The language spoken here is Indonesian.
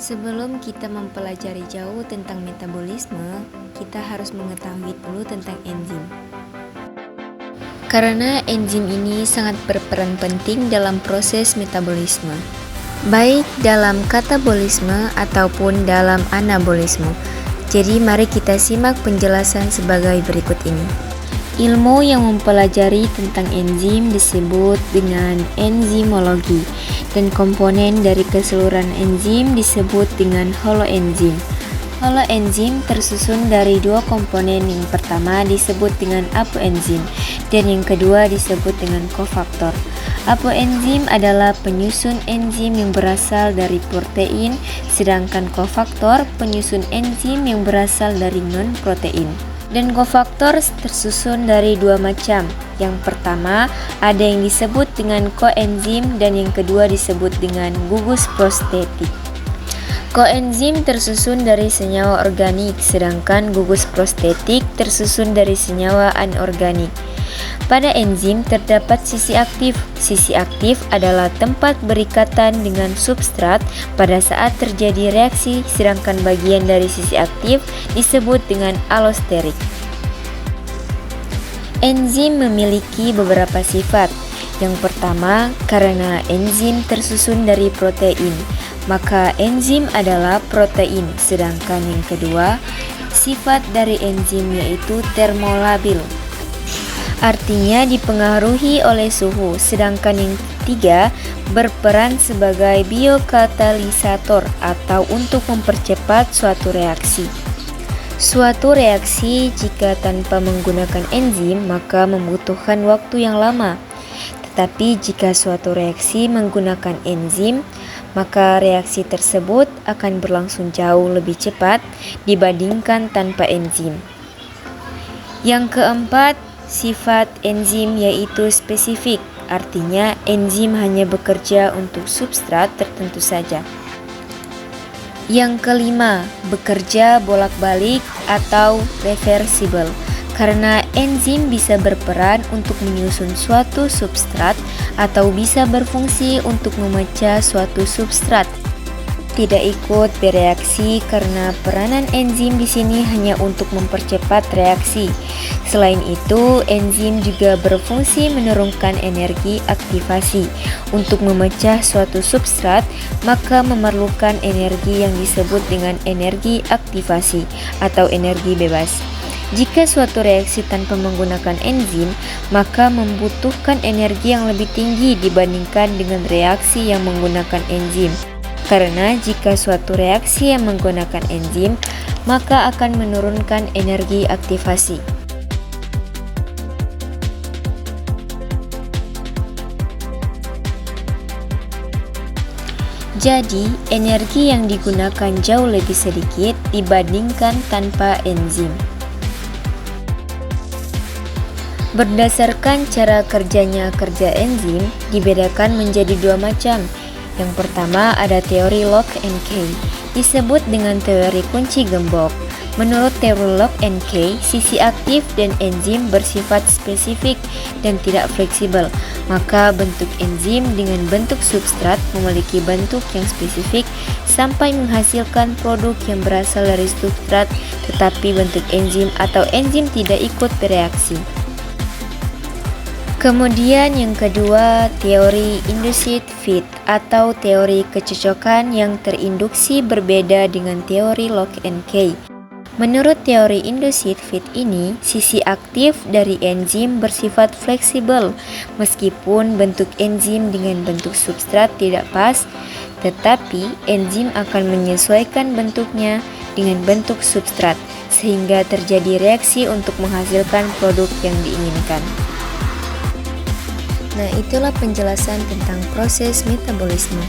Sebelum kita mempelajari jauh tentang metabolisme, kita harus mengetahui dulu tentang enzim. Karena enzim ini sangat berperan penting dalam proses metabolisme, baik dalam katabolisme ataupun dalam anabolisme. Jadi mari kita simak penjelasan sebagai berikut ini. Ilmu yang mempelajari tentang enzim disebut dengan enzimologi, dan komponen dari keseluruhan enzim disebut dengan holoenzim. Holoenzim tersusun dari dua komponen, yang pertama disebut dengan apoenzim dan yang kedua disebut dengan kofaktor. Apoenzim adalah penyusun enzim yang berasal dari protein, sedangkan kofaktor penyusun enzim yang berasal dari non-protein. Dan kofaktor tersusun dari dua macam. Yang pertama ada yang disebut dengan koenzim dan yang kedua disebut dengan gugus prostetik. Koenzim tersusun dari senyawa organik, sedangkan gugus prostetik tersusun dari senyawa anorganik. Pada enzim terdapat sisi aktif. Sisi aktif adalah tempat berikatan dengan substrat pada saat terjadi reaksi, sedangkan bagian dari sisi aktif disebut dengan alosterik. Enzim memiliki beberapa sifat. Yang pertama, karena enzim tersusun dari protein, maka enzim adalah protein. Sedangkan yang kedua, sifat dari enzim yaitu termolabil, artinya dipengaruhi oleh suhu. Sedangkan yang ketiga, berperan sebagai biokatalisator atau untuk mempercepat suatu reaksi. Suatu reaksi jika tanpa menggunakan enzim maka membutuhkan waktu yang lama. Tetapi jika suatu reaksi menggunakan enzim, maka reaksi tersebut akan berlangsung jauh lebih cepat dibandingkan tanpa enzim. Yang keempat, sifat enzim yaitu spesifik, artinya enzim hanya bekerja untuk substrat tertentu saja. Yang kelima, bekerja bolak-balik atau reversible, karena enzim bisa berperan untuk menyusun suatu substrat atau bisa berfungsi untuk memecah suatu substrat. Tidak ikut bereaksi karena peranan enzim di sini hanya untuk mempercepat reaksi. Selain itu, enzim juga berfungsi menurunkan energi aktivasi. Untuk memecah suatu substrat, maka memerlukan energi yang disebut dengan energi aktivasi atau energi bebas. Jika suatu reaksi tanpa menggunakan enzim, maka membutuhkan energi yang lebih tinggi dibandingkan dengan reaksi yang menggunakan enzim. Karena jika suatu reaksi yang menggunakan enzim, maka akan menurunkan energi aktivasi. Jadi, energi yang digunakan jauh lebih sedikit dibandingkan tanpa enzim. Berdasarkan cara kerjanya enzim dibedakan menjadi dua macam. Yang pertama ada teori lock and key, disebut dengan teori kunci gembok. Menurut teori lock and key, sisi aktif dan enzim bersifat spesifik dan tidak fleksibel. Maka bentuk enzim dengan bentuk substrat memiliki bentuk yang spesifik sampai menghasilkan produk yang berasal dari substrat, tetapi bentuk enzim atau enzim tidak ikut bereaksi. Kemudian yang kedua, teori induced fit atau teori kecocokan yang terinduksi berbeda dengan teori lock and key. Menurut teori induced fit ini, sisi aktif dari enzim bersifat fleksibel. Meskipun bentuk enzim dengan bentuk substrat tidak pas, tetapi enzim akan menyesuaikan bentuknya dengan bentuk substrat sehingga terjadi reaksi untuk menghasilkan produk yang diinginkan. Nah, itulah penjelasan tentang proses metabolisme.